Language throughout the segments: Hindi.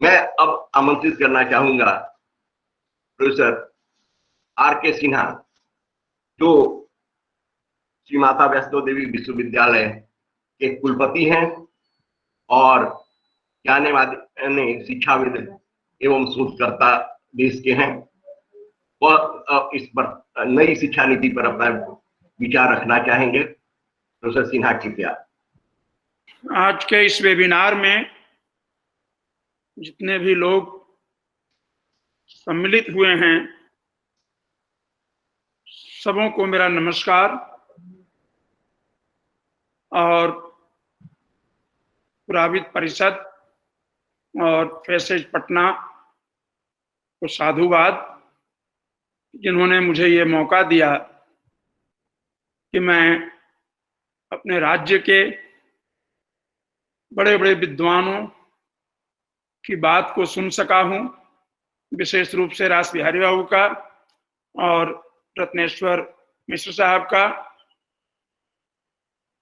मैं अब आमंत्रित करना चाहूंगा प्रोफेसर R.K. सिन्हा, जो श्री माता वैष्णो देवी विश्वविद्यालय के कुलपति हैं और जाने माने शिक्षाविद एवं शोधकर्ता देश के हैं। वह इस पर नई शिक्षा नीति पर अपना विचार रखना चाहेंगे। प्रोफेसर सिन्हा, कृपया। आज के इस वेबिनार में जितने भी लोग सम्मिलित हुए हैं, सबों को मेरा नमस्कार और पुराविद परिषद और फैसेज पटना को साधुवाद, जिन्होंने मुझे ये मौका दिया कि मैं अपने राज्य के बड़े बड़े विद्वानों की बात को सुन सका हूं, विशेष रूप से रास बिहारी बाबू का और रत्नेश्वर मिश्र साहब का।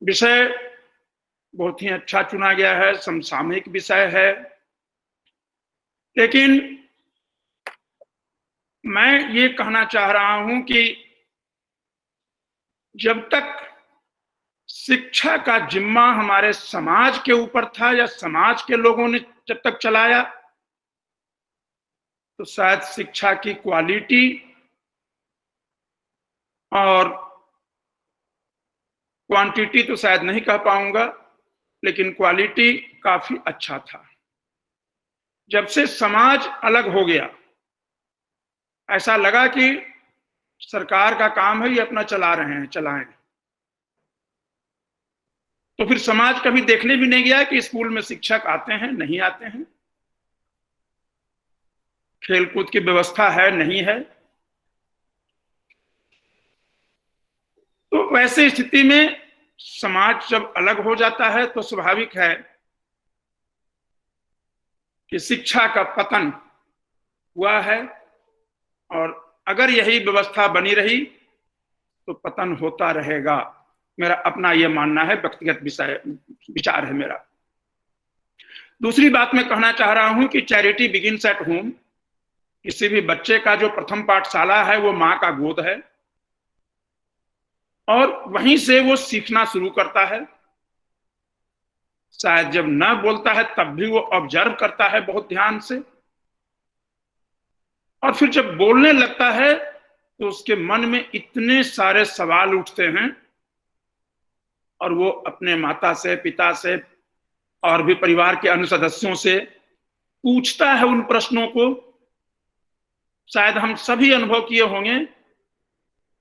विषय बहुत ही अच्छा चुना गया है, समसामयिक विषय है, लेकिन मैं ये कहना चाह रहा हूं कि जब तक शिक्षा का जिम्मा हमारे समाज के ऊपर था या समाज के लोगों ने जब तक चलाया, तो शायद शिक्षा की क्वालिटी और क्वांटिटी तो शायद नहीं कह पाऊंगा, लेकिन क्वालिटी काफी अच्छा था। जब से समाज अलग हो गया, ऐसा लगा कि सरकार का काम है, ये अपना चला रहे हैं, चलाएं। तो फिर समाज कभी देखने भी नहीं गया कि स्कूल में शिक्षक आते हैं, नहीं आते हैं, खेलकूद की व्यवस्था है, नहीं है। तो वैसे स्थिति में समाज जब अलग हो जाता है तो स्वाभाविक है कि शिक्षा का पतन हुआ है, और अगर यही व्यवस्था बनी रही तो पतन होता रहेगा। मेरा अपना यह मानना है, व्यक्तिगत विचार है मेरा। दूसरी बात मैं कहना चाह रहा हूं कि चैरिटी बिगिंस एट होम। किसी भी बच्चे का जो प्रथम पाठशाला है वो मां का गोद है, और वहीं से वो सीखना शुरू करता है। शायद जब न बोलता है तब भी वो ऑब्जर्व करता है बहुत ध्यान से, और फिर जब बोलने लगता है तो उसके मन में इतने सारे सवाल उठते हैं, और वो अपने माता से, पिता से और भी परिवार के अन्य सदस्यों से पूछता है उन प्रश्नों को। शायद हम सभी अनुभव किए होंगे,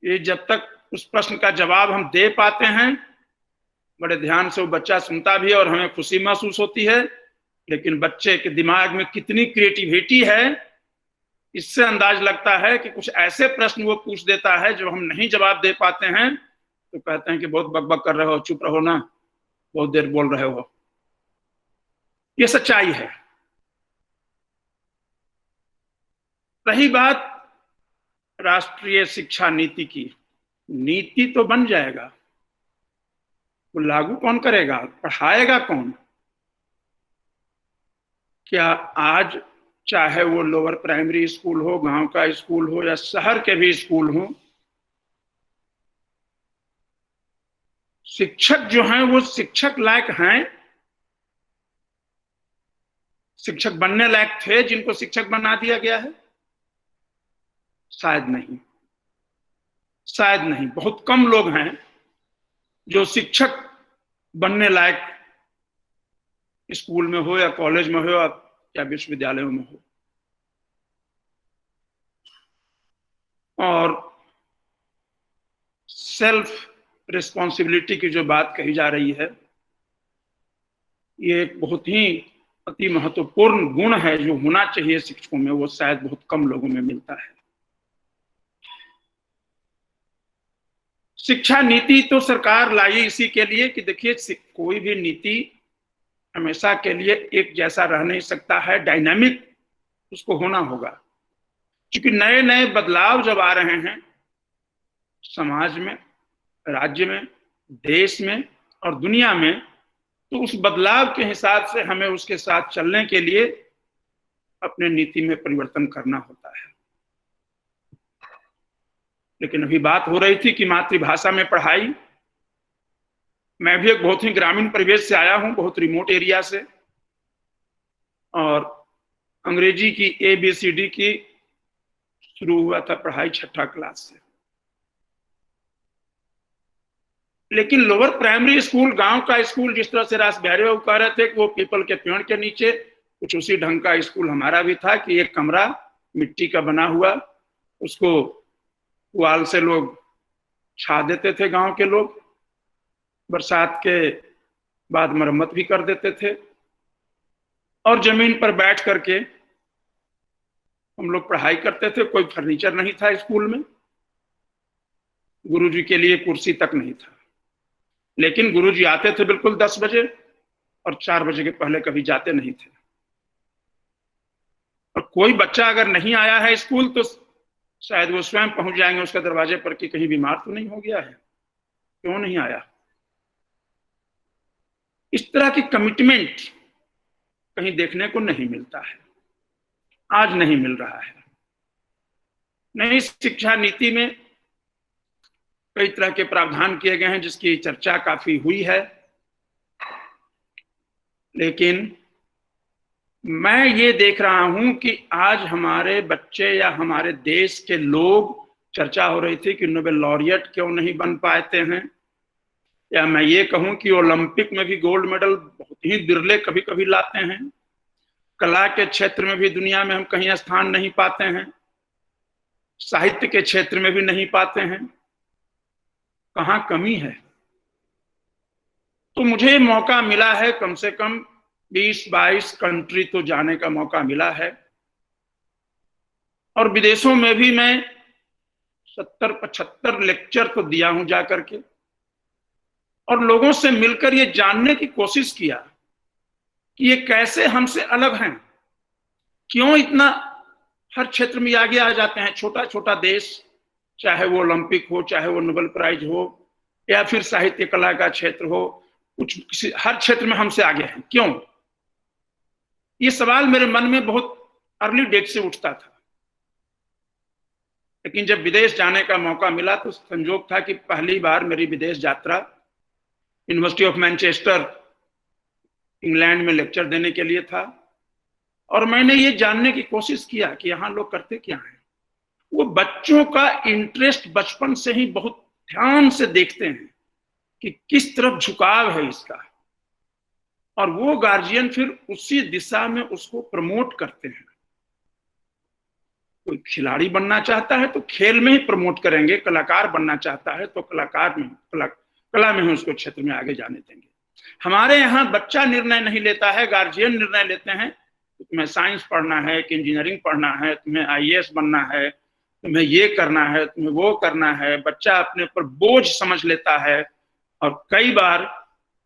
ये जब तक उस प्रश्न का जवाब हम दे पाते हैं, बड़े ध्यान से वो बच्चा सुनता भी है और हमें खुशी महसूस होती है, लेकिन बच्चे के दिमाग में कितनी क्रिएटिविटी है, इससे अंदाज लगता है कि कुछ ऐसे प्रश्न वो पूछ देता है जो हम नहीं जवाब दे पाते हैं, तो कहते हैं कि बहुत बकबक कर रहे हो, चुप रहो ना, बहुत देर बोल रहे हो। ये सच्चाई है। रही बात राष्ट्रीय शिक्षा नीति की, नीति तो बन जाएगा, वो लागू कौन करेगा, पढ़ाएगा कौन? क्या आज चाहे वो लोअर प्राइमरी स्कूल हो, गांव का स्कूल हो या शहर के भी स्कूल हो, शिक्षक जो हैं वो शिक्षक लायक हैं? शिक्षक बनने लायक थे जिनको शिक्षक बना दिया गया है? शायद नहीं, शायद नहीं। बहुत कम लोग हैं जो शिक्षक बनने लायक स्कूल में हो या कॉलेज में हो या विश्वविद्यालयों में हो। और सेल्फ रिस्पॉन्सिबिलिटी की जो बात कही जा रही है, ये एक बहुत ही अति महत्वपूर्ण गुण है जो होना चाहिए शिक्षकों में, वो शायद बहुत कम लोगों में मिलता है। शिक्षा नीति तो सरकार लाई इसी के लिए कि देखिए, कोई भी नीति हमेशा के लिए एक जैसा रह नहीं सकता है, डायनामिक उसको होना होगा। क्योंकि नए नए बदलाव जब आ रहे हैं समाज में, राज्य में, देश में और दुनिया में, तो उस बदलाव के हिसाब से हमें उसके साथ चलने के लिए अपने नीति में परिवर्तन करना होता है। लेकिन अभी बात हो रही थी कि मातृभाषा में पढ़ाई। मैं भी एक बहुत ही ग्रामीण परिवेश से आया हूं, बहुत रिमोट एरिया से, और अंग्रेजी की ABCD की शुरू हुआ था पढ़ाई 6ठी क्लास से। लेकिन लोअर प्राइमरी स्कूल, गांव का स्कूल, जिस तरह से रास बिहारी बाबू कह रहे थे कि वो पीपल के पेड़ के नीचे, कुछ उसी ढंग का स्कूल हमारा भी था कि एक कमरा मिट्टी का बना हुआ, उसको पुआल से लोग छा देते थे, गांव के लोग बरसात के बाद मरम्मत भी कर देते थे, और जमीन पर बैठ करके हम लोग पढ़ाई करते थे। कोई फर्नीचर नहीं था स्कूल में, गुरुजी के लिए कुर्सी तक नहीं था। लेकिन गुरुजी आते थे बिल्कुल 10 बजे, और 4 बजे के पहले कभी जाते नहीं थे। और कोई बच्चा अगर नहीं आया है स्कूल तो शायद वो स्वयं पहुंच जाएंगे उसके दरवाजे पर कि कहीं बीमार तो नहीं हो गया है, क्यों नहीं आया। इस तरह की कमिटमेंट कहीं देखने को नहीं मिलता है, आज नहीं मिल रहा है। नई शिक्षा नीति में कई तरह के प्रावधान किए गए हैं जिसकी चर्चा काफी हुई है, लेकिन मैं ये देख रहा हूं कि आज हमारे बच्चे या हमारे देश के लोग, चर्चा हो रही थी कि नोबेल लॉरियट क्यों नहीं बन पाते हैं, या मैं ये कहूं कि ओलंपिक में भी गोल्ड मेडल बहुत ही बिरले कभी कभी लाते हैं, कला के क्षेत्र में भी दुनिया में हम कहीं स्थान नहीं पाते हैं, साहित्य के क्षेत्र में भी नहीं पाते हैं, कहां कमी है। तो मुझे मौका मिला है, कम से कम 20-22 कंट्री तो जाने का मौका मिला है, और विदेशों में भी मैं 70-75 लेक्चर तो दिया हूं जाकर के, और लोगों से मिलकर ये जानने की कोशिश किया कि ये कैसे हमसे अलग हैं, क्यों इतना हर क्षेत्र में आगे आ जाते हैं। छोटा छोटा देश, चाहे वो ओलंपिक हो, चाहे वो नोबेल प्राइज हो, या फिर साहित्य कला का क्षेत्र हो, कुछ हर क्षेत्र में हमसे आगे हैं, क्यों। ये सवाल मेरे मन में बहुत अर्ली डेट से उठता था। लेकिन जब विदेश जाने का मौका मिला तो संयोग था कि पहली बार मेरी विदेश यात्रा यूनिवर्सिटी ऑफ मैनचेस्टर इंग्लैंड में लेक्चर देने के लिए था, और मैंने ये जानने की कोशिश किया कि यहाँ लोग करते क्या हैं। वो बच्चों का इंटरेस्ट बचपन से ही बहुत ध्यान से देखते हैं कि किस तरफ झुकाव है इसका, और वो गार्जियन फिर उसी दिशा में उसको प्रमोट करते हैं। कोई खिलाड़ी बनना चाहता है तो खेल में ही प्रमोट करेंगे, कलाकार बनना चाहता है तो कलाकार में, कला में ही उसको क्षेत्र में आगे जाने देंगे। हमारे यहाँ बच्चा निर्णय नहीं लेता है, गार्जियन निर्णय लेते हैं। तुम्हें साइंस पढ़ना है कि इंजीनियरिंग पढ़ना है, तुम्हें IAS बनना है, तुम्हें ये करना है, तुम्हें वो करना है। बच्चा अपने ऊपर बोझ समझ लेता है, और कई बार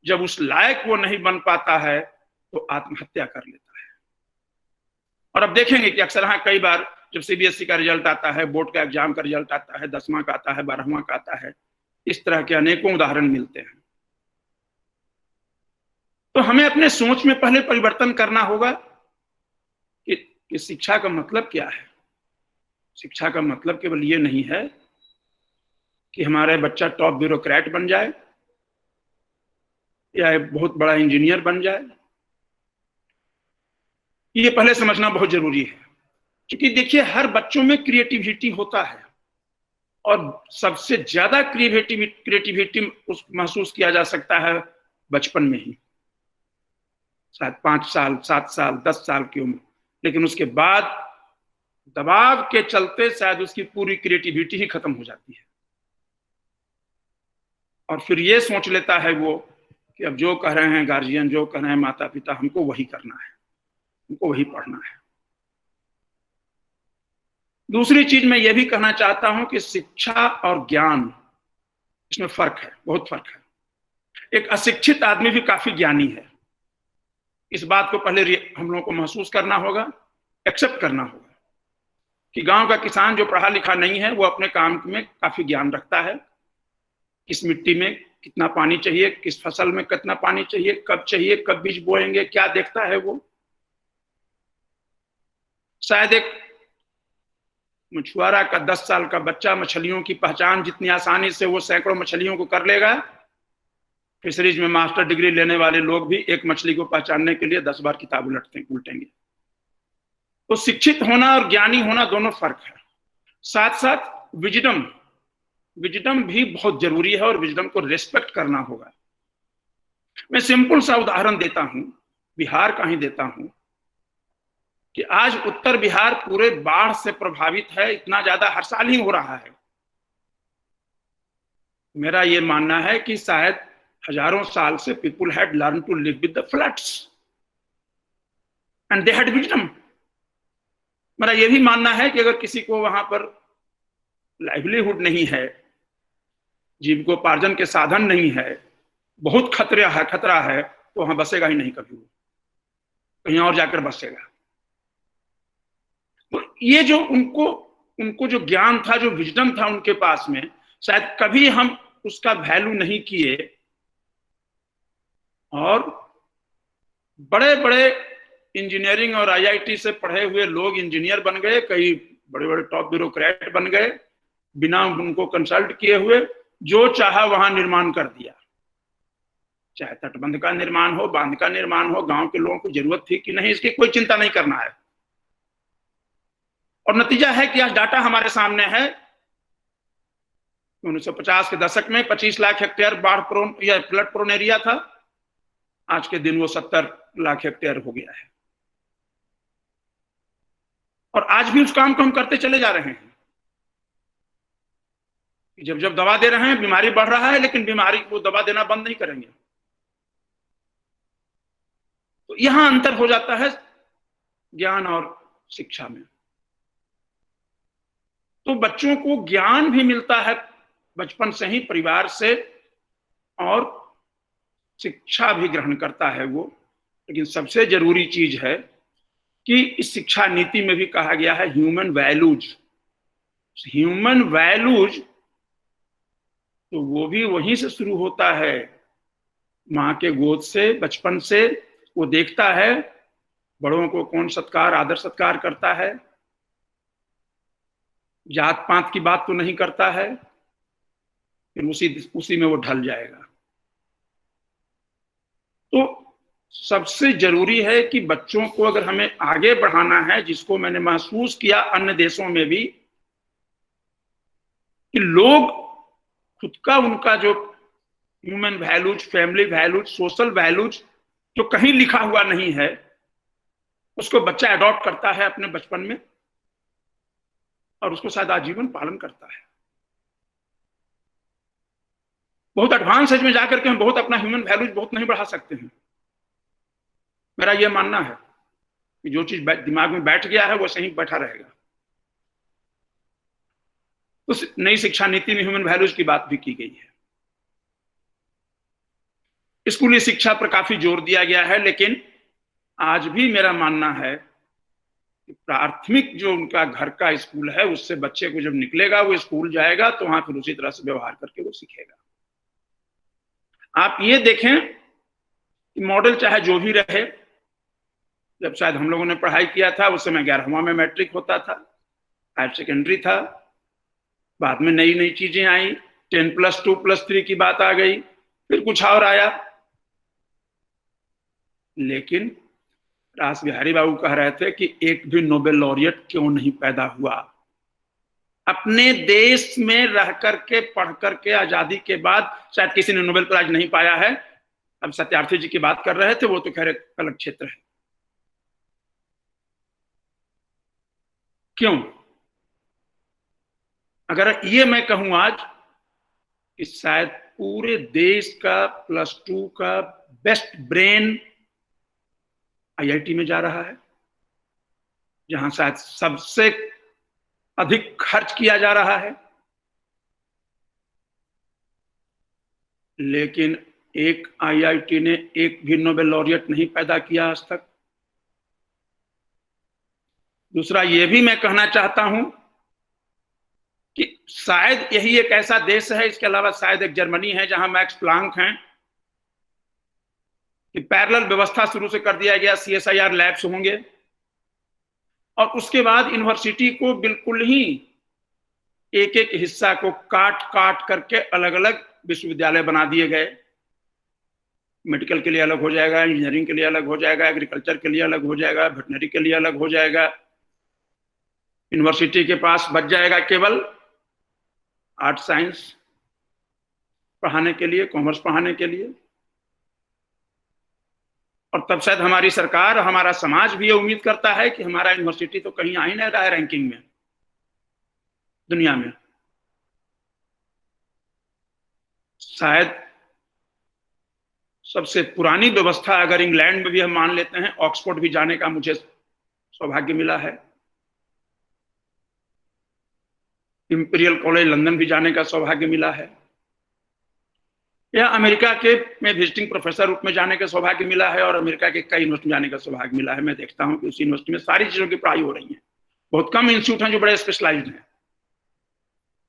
जब उस लायक वो नहीं बन पाता है तो आत्महत्या कर लेता है। और अब देखेंगे कि अक्सर हाँ, कई बार जब CBSE का रिजल्ट आता है, बोर्ड का एग्जाम का रिजल्ट आता है, 10वां का आता है, 12वां का आता है, इस तरह के अनेकों उदाहरण मिलते हैं। तो हमें अपने सोच में पहले परिवर्तन करना होगा कि शिक्षा का मतलब क्या है। शिक्षा का मतलब केवल ये नहीं है कि हमारा बच्चा टॉप ब्यूरोक्रेट बन जाए या एक बहुत बड़ा इंजीनियर बन जाए। ये पहले समझना बहुत जरूरी है, क्योंकि देखिए हर बच्चों में क्रिएटिविटी होता है, और सबसे ज्यादा क्रिएटिविटी महसूस किया जा सकता है बचपन में ही, शायद 5 साल, 7 साल, 10 साल की उम्र। लेकिन उसके बाद दबाव के चलते शायद उसकी पूरी क्रिएटिविटी ही खत्म हो जाती है, और फिर ये सोच लेता है वो कि अब जो कह रहे हैं गार्जियन, जो कह रहे हैं माता पिता, हमको वही करना है, हमको वही पढ़ना है। दूसरी चीज मैं ये भी कहना चाहता हूं कि शिक्षा और ज्ञान, इसमें फर्क है, बहुत फर्क है। एक अशिक्षित आदमी भी काफी ज्ञानी है, इस बात को पहले हम लोगों को महसूस करना होगा, एक्सेप्ट करना होगा कि गांव का किसान जो पढ़ा लिखा नहीं है वो अपने काम में काफी ज्ञान रखता है। किस मिट्टी में कितना पानी चाहिए, किस फसल में कितना पानी चाहिए, कब बीज बोएंगे, क्या देखता है वो। शायद एक मछुआरा का 10 साल का बच्चा मछलियों की पहचान जितनी आसानी से वो सैकड़ों मछलियों को कर लेगा, फिशरीज में मास्टर डिग्री लेने वाले लोग भी एक मछली को पहचानने के लिए 10 बार किताब उल्टेंगे। तो शिक्षित होना और ज्ञानी होना दोनों फर्क है। साथ साथ विजडम भी बहुत जरूरी है और विजडम को रिस्पेक्ट करना होगा। मैं सिंपल सा उदाहरण देता हूं, बिहार का ही देता हूं कि आज उत्तर बिहार पूरे बाढ़ से प्रभावित है, इतना ज्यादा हर साल ही हो रहा है। मेरा यह मानना है कि शायद हजारों साल से people had learn to live with the floods and they had wisdom. मेरा यह भी मानना है कि अगर किसी को वहां पर लाइवलीहुड नहीं है, जीविकोपार्जन के साधन नहीं है, बहुत खतरा है, तो वहां बसेगा ही नहीं, कभी वो कहीं और जाकर बसेगा। तो ये जो उनको जो ज्ञान था, जो विजडम था उनके पास में, शायद कभी हम उसका वैल्यू नहीं किए और बड़े बड़े इंजीनियरिंग और आईआईटी से पढ़े हुए लोग इंजीनियर बन गए, कई बड़े बड़े टॉप ब्यूरोक्रेट बन गए, बिना उनको कंसल्ट किए हुए जो चाहा वहां निर्माण कर दिया। चाहे तटबंध का निर्माण हो, बांध का निर्माण हो, गांव के लोगों को जरूरत थी कि नहीं, इसकी कोई चिंता नहीं करना है। और नतीजा है कि आज डाटा हमारे सामने है। 1950 के दशक में 25 लाख हेक्टेयर बाढ़ प्रोन या फ्लड प्रोन एरिया था, आज के दिन वो 70 लाख हेक्टेयर हो गया है। और आज भी उस काम को हम करते चले जा रहे हैं। जब दवा दे रहे हैं, बीमारी बढ़ रहा है, लेकिन बीमारी को दवा देना बंद नहीं करेंगे। तो यहां अंतर हो जाता है ज्ञान और शिक्षा में। तो बच्चों को ज्ञान भी मिलता है बचपन से ही परिवार से, और शिक्षा भी ग्रहण करता है वो। लेकिन सबसे जरूरी चीज है कि इस शिक्षा नीति में भी कहा गया है ह्यूमन वैल्यूज। ह्यूमन वैल्यूज तो वो भी वहीं से शुरू होता है, माँ के गोद से, बचपन से। वो देखता है बड़ों को कौन सत्कार आदर सत्कार करता है, जात पात की बात तो नहीं करता है, फिर उसी में वो ढल जाएगा। तो सबसे जरूरी है कि बच्चों को अगर हमें आगे बढ़ाना है, जिसको मैंने महसूस किया अन्य देशों में भी, कि लोग खुद का उनका जो human values, family values, social values जो कहीं लिखा हुआ नहीं है, उसको बच्चा अडॉप्ट करता है अपने बचपन में और उसको शायद आजीवन पालन करता है। बहुत एडवांस एज में जाकर के हम बहुत अपना ह्यूमन वैल्यूज बहुत नहीं बढ़ा सकते हैं। मेरा यह मानना है कि जो चीज दिमाग में बैठ गया है वो सही बैठा रहेगा। उस नई शिक्षा नीति में ह्यूमन वैल्यूज की बात भी की गई है। स्कूली शिक्षा पर काफी जोर दिया गया है, लेकिन आज भी मेरा मानना है कि प्राथमिक जो उनका घर का स्कूल है, उससे बच्चे को जब निकलेगा, वो स्कूल जाएगा तो वहां फिर उसी तरह से व्यवहार करके वो सीखेगा। आप ये देखें कि मॉडल चाहे जो भी रहे, जब शायद हम लोगों ने पढ़ाई किया था उस समय 11वां में मैट्रिक होता था, हायर सेकेंडरी था, बाद में नई नई चीजें आई, 10+2+3 की बात आ गई, फिर कुछ और आया। लेकिन रास बिहारी बाबू कह रहे थे कि एक भी नोबेल लॉरियट क्यों नहीं पैदा हुआ। अपने देश में रह करके, पढ़ करके, आजादी के बाद शायद किसी ने नोबेल प्राइज नहीं पाया है। अब सत्यार्थी जी की बात कर रहे थे, वो तो खैर एक अलग क्षेत्र है। क्यों? अगर ये मैं कहूं आज कि शायद पूरे देश का +2 का बेस्ट ब्रेन आईआईटी में जा रहा है, जहां शायद सबसे अधिक खर्च किया जा रहा है, लेकिन एक आईआईटी ने एक भी नोबेल लॉरियट नहीं पैदा किया आज तक। दूसरा ये भी मैं कहना चाहता हूं कि शायद यही एक ऐसा देश है, इसके अलावा शायद एक जर्मनी है जहां मैक्स प्लांक हैं, कि पैरेलल व्यवस्था शुरू से कर दिया गया, CSIR लैब्स होंगे और उसके बाद यूनिवर्सिटी को बिल्कुल ही एक एक हिस्सा को काट काट करके अलग अलग विश्वविद्यालय बना दिए गए। मेडिकल के लिए अलग हो जाएगा, इंजीनियरिंग के लिए अलग हो जाएगा, एग्रीकल्चर के लिए अलग हो जाएगा, वेटनरी के लिए अलग हो जाएगा। यूनिवर्सिटी के पास बच जाएगा केवल आर्ट साइंस पढ़ाने के लिए, कॉमर्स पढ़ाने के लिए। और तब शायद हमारी सरकार, हमारा समाज भी ये उम्मीद करता है कि हमारा यूनिवर्सिटी तो कहीं आ ही नहीं रहा है रैंकिंग में दुनिया में। शायद सबसे पुरानी व्यवस्था अगर इंग्लैंड में भी हम मान लेते हैं, ऑक्सफोर्ड भी जाने का मुझे सौभाग्य मिला है, इंपीरियल कॉलेज लंदन भी जाने का सौभाग्य मिला है, या अमेरिका के में विजिटिंग प्रोफेसर रूप में जाने का सौभाग्य मिला है, और अमेरिका के कई यूनिवर्सिटी जाने का सौभाग्य मिला है। मैं देखता हूं कि उस यूनिवर्सिटी में सारी चीजों की पढ़ाई हो रही है। बहुत कम इंस्टीट्यूट हैं जो बड़े स्पेशलाइज्ड हैं।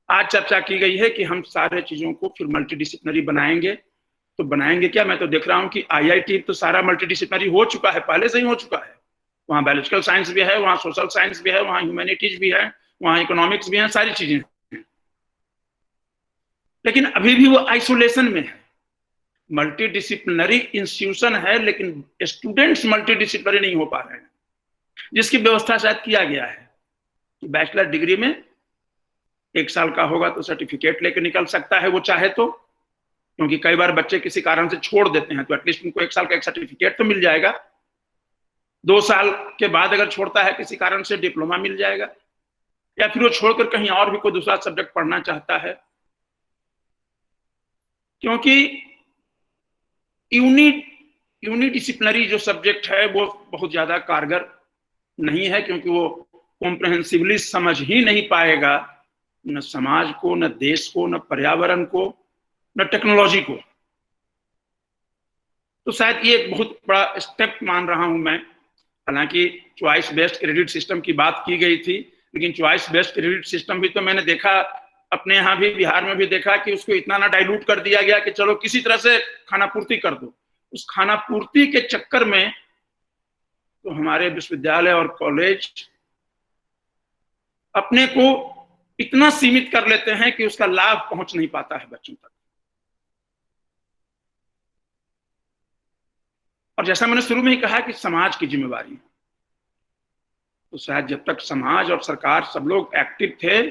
आज चर्चा की गई है कि हम सारे चीजों को फिर मल्टीडिसिप्लिनरी बनाएंगे। तो बनाएंगे क्या? मैं तो देख रहा हूं कि IIT तो सारा मल्टीडिसिप्लिनरी हो चुका है, पहले से ही हो चुका है। वहां बायोलॉजिकल साइंस भी है, वहां सोशल साइंस भी है, वहां ह्यूमैनिटीज भी है, वहां इकोनॉमिक्स भी है, सारी चीजें हैं। लेकिन अभी भी वो आइसोलेशन में है। मल्टीडिसिप्लिनरी इंस्टीट्यूशन है लेकिन स्टूडेंट्स मल्टीडिसिप्लिनरी नहीं हो पा रहे हैं, जिसकी व्यवस्था शायद किया गया है कि बैचलर डिग्री में 1 साल का होगा तो सर्टिफिकेट लेकर निकल सकता है वो चाहे तो, क्योंकि कई बार बच्चे किसी कारण से छोड़ देते हैं तो एटलीस्ट उनको 1 साल का एक सर्टिफिकेट तो मिल जाएगा। 2 साल के बाद अगर छोड़ता है किसी कारण से, डिप्लोमा मिल जाएगा, या फिर वो छोड़कर कहीं और भी कोई दूसरा सब्जेक्ट पढ़ना चाहता है। क्योंकि यूनिडिसिप्लिनरी जो सब्जेक्ट है वो बहुत ज्यादा कारगर नहीं है, क्योंकि वो कॉम्प्रिहेंसिवली समझ ही नहीं पाएगा न समाज को, न देश को, न पर्यावरण को, न टेक्नोलॉजी को। तो शायद ये एक बहुत बड़ा स्टेप मान रहा हूं मैं। हालांकि चॉइस बेस्ड क्रेडिट सिस्टम की बात की गई थी, लेकिन चॉइस बेस्ड क्रेडिट सिस्टम भी तो मैंने देखा अपने यहाँ भी, बिहार में भी देखा कि उसको इतना ना डाइल्यूट कर दिया गया कि चलो किसी तरह से खाना पूर्ति कर दो। उस खाना पूर्ति के चक्कर में तो हमारे विश्वविद्यालय और कॉलेज अपने को इतना सीमित कर लेते हैं कि उसका लाभ पहुंच नहीं पाता है बच्चों तक। और जैसा मैंने शुरू में ही कहा कि समाज की जिम्मेवारी है, तो शायद जब तक समाज और सरकार सब लोग एक्टिव थे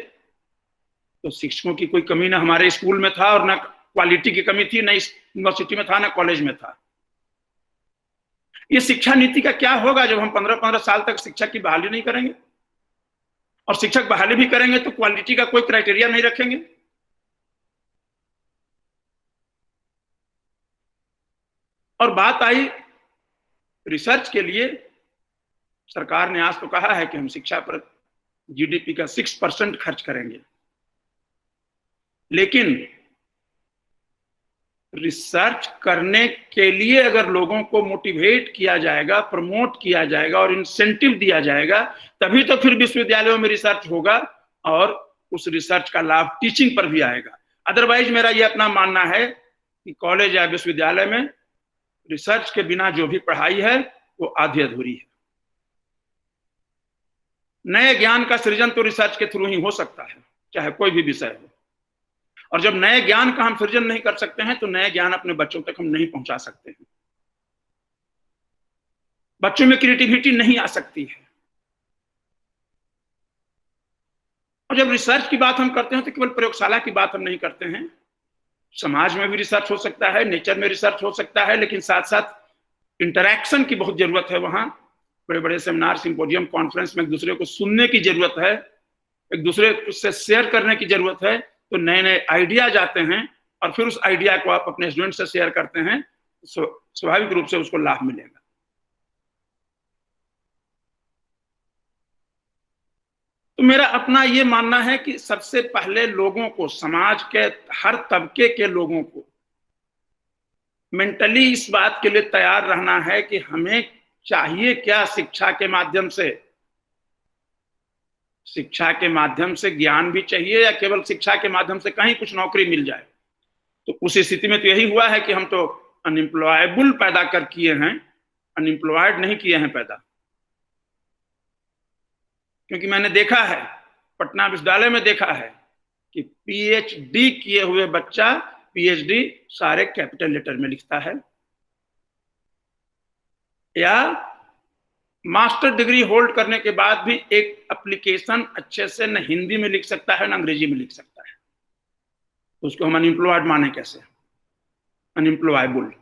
तो शिक्षकों की कोई कमी ना हमारे स्कूल में था, और ना क्वालिटी की कमी थी, ना यूनिवर्सिटी में था, ना कॉलेज में था। ये शिक्षा नीति का क्या होगा जब हम 15-15 साल तक शिक्षक की बहाली नहीं करेंगे, और शिक्षक बहाली भी करेंगे तो क्वालिटी का कोई क्राइटेरिया नहीं रखेंगे। और बात आई रिसर्च के लिए, सरकार ने आज तो कहा है कि हम शिक्षा पर GDP का 6% खर्च करेंगे, लेकिन रिसर्च करने के लिए अगर लोगों को मोटिवेट किया जाएगा, प्रमोट किया जाएगा और इंसेंटिव दिया जाएगा, तभी तो फिर विश्वविद्यालयों में रिसर्च होगा और उस रिसर्च का लाभ टीचिंग पर भी आएगा। अदरवाइज मेरा ये अपना मानना है कि कॉलेज या विश्वविद्यालय में रिसर्च के बिना जो भी पढ़ाई है वो आधी अधूरी है। नए ज्ञान का सृजन तो रिसर्च के थ्रू ही हो सकता है, चाहे कोई भी विषय हो। और जब नए ज्ञान का हम सृजन नहीं कर सकते हैं तो नए ज्ञान अपने बच्चों तक हम नहीं पहुंचा सकते हैं। बच्चों में क्रिएटिविटी नहीं आ सकती है। और जब रिसर्च की बात हम करते हैं तो केवल प्रयोगशाला की बात हम नहीं करते हैं, समाज में भी रिसर्च हो सकता है, नेचर में रिसर्च हो सकता है, लेकिन साथ साथ इंटरैक्शन की बहुत जरूरत है। वहां बड़े बड़े सेमिनार, सिंपोजियम, कॉन्फ्रेंस में एक दूसरे को सुनने की जरूरत है, एक दूसरे से शेयर करने की जरूरत है। तो नए नए आइडियाज आते हैं और फिर उस आइडिया को आप अपने स्टूडेंट से शेयर करते हैं, स्वाभाविक रूप से उसको लाभ मिलेगा। तो मेरा अपना ये मानना है कि सबसे पहले लोगों को, समाज के हर तबके के लोगों को मेंटली इस बात के लिए तैयार रहना है कि हमें चाहिए क्या शिक्षा के माध्यम से। शिक्षा के माध्यम से ज्ञान भी चाहिए या केवल शिक्षा के माध्यम से कहीं कुछ नौकरी मिल जाए। तो उस स्थिति में तो यही हुआ है कि हम तो अनएम्प्लॉयबल पैदा कर किए हैं, अनएम्प्लॉयड नहीं किए हैं पैदा। क्योंकि मैंने देखा है, पटना विश्वविद्यालय में देखा है कि पीएचडी किए हुए बच्चा पीएचडी सारे कैपिटल लेटर में लिखता है, या मास्टर डिग्री होल्ड करने के बाद भी एक एप्लीकेशन अच्छे से न हिंदी में लिख सकता है न अंग्रेजी में लिख सकता है, तो उसको हम अनएम्प्लॉयड माने कैसे? अनएम्प्लॉयबल।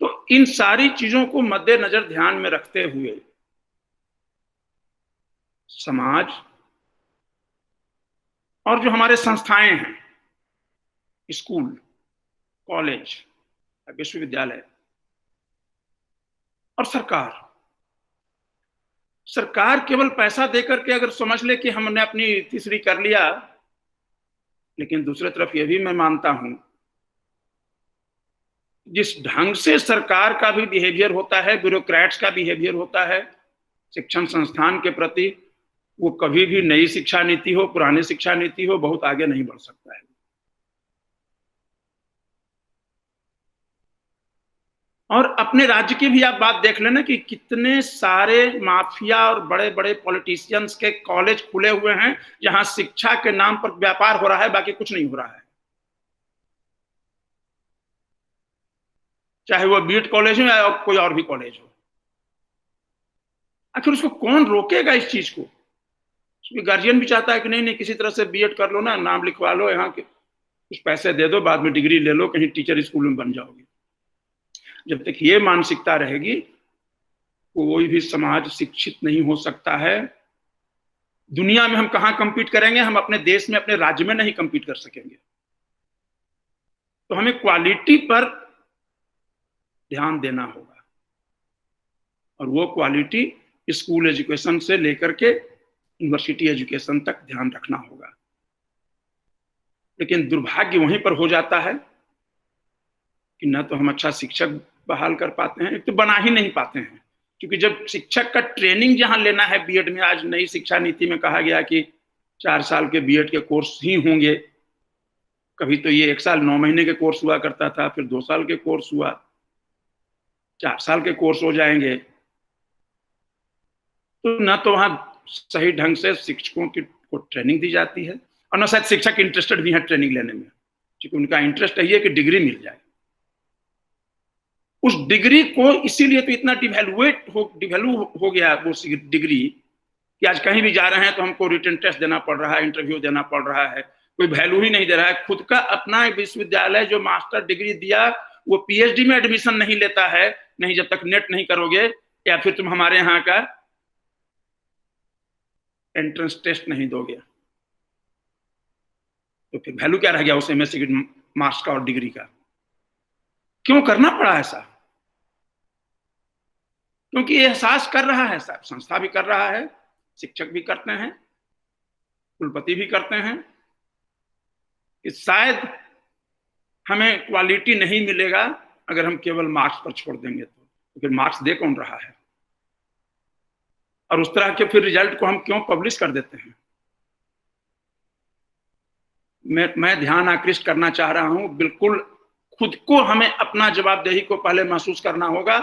तो इन सारी चीजों को मद्देनजर ध्यान में रखते हुए समाज और जो हमारे संस्थाएं हैं, स्कूल, कॉलेज, विश्वविद्यालय और सरकार केवल पैसा देकर के अगर समझ ले कि हमने अपनी तीसरी कर लिया, लेकिन दूसरी तरफ यह भी मैं मानता हूं, जिस ढंग से सरकार का भी बिहेवियर होता है, ब्यूरोक्रेट्स का बिहेवियर होता है शिक्षण संस्थान के प्रति, वो कभी भी नई शिक्षा नीति हो, पुरानी शिक्षा नीति हो, बहुत आगे नहीं बढ़ सकता है। और अपने राज्य की भी आप बात देख लेना कि कितने सारे माफिया और बड़े बड़े पॉलिटिशियंस के कॉलेज खुले हुए हैं जहां शिक्षा के नाम पर व्यापार हो रहा है, बाकी कुछ नहीं हो रहा है। चाहे वो बीएड कॉलेज हो या कोई और भी कॉलेज हो। आखिर उसको कौन रोकेगा इस चीज को? गार्जियन भी चाहता है कि नहीं किसी तरह से बीएड कर लो ना, नाम लिखवा लो, यहाँ के कुछ पैसे दे दो, बाद में डिग्री ले लो, कहीं टीचर स्कूल में बन जाओगे। जब तक ये मानसिकता रहेगी कोई भी समाज शिक्षित नहीं हो सकता है। दुनिया में हम कहां कंपीट करेंगे? हम अपने देश में, अपने राज्य में नहीं कंपीट कर सकेंगे। तो हमें क्वालिटी पर ध्यान देना होगा, और वो क्वालिटी स्कूल एजुकेशन से लेकर के यूनिवर्सिटी एजुकेशन तक ध्यान रखना होगा। लेकिन दुर्भाग्य वहीं पर हो जाता है कि न तो हम अच्छा शिक्षक बहाल कर पाते हैं, एक तो बना ही नहीं पाते हैं। क्योंकि जब शिक्षक का ट्रेनिंग जहां लेना है बीएड में, आज नई शिक्षा नीति में कहा गया कि 4 साल के बीएड के कोर्स ही होंगे। कभी तो ये 1 साल 9 महीने के कोर्स हुआ करता था, फिर 2 साल के कोर्स हुआ, 4 साल के कोर्स हो जाएंगे। तो न तो वहां सही ढंग से शिक्षकों को ट्रेनिंग दी जाती है, और न शायद शिक्षक इंटरेस्टेड भी है ट्रेनिंग लेने में, क्योंकि उनका इंटरेस्ट यही है कि डिग्री मिल जाए। उस डिग्री को इसीलिए तो इतना डिवैल्यू हो गया वो डिग्री, कि आज कहीं भी जा रहे हैं तो हमको रिटन टेस्ट देना पड़ रहा है, इंटरव्यू देना पड़ रहा है, कोई वैल्यू ही नहीं दे रहा है। खुद का अपना विश्वविद्यालय जो मास्टर डिग्री दिया वो पीएचडी में एडमिशन नहीं लेता है, नहीं जब तक नेट नहीं करोगे, या फिर तुम हमारे यहाँ का एंट्रेंस टेस्ट नहीं दोगे, तो फिर वैल्यू क्या रह गया उस एमएससी की मार्क्स का और डिग्री का? क्यों करना पड़ा ऐसा? क्योंकि एहसास कर रहा है, संस्था भी कर रहा है, शिक्षक भी करते हैं, कुलपति भी करते हैं, कि शायद हमें क्वालिटी नहीं मिलेगा अगर हम केवल मार्क्स पर छोड़ देंगे। तो फिर मार्क्स दे कौन रहा है? और उस तरह के फिर रिजल्ट को हम क्यों पब्लिश कर देते हैं? मैं ध्यान आकृष्ट करना चाह रहा हूं, बिल्कुल खुद को हमें अपना जवाबदेही को पहले महसूस करना होगा।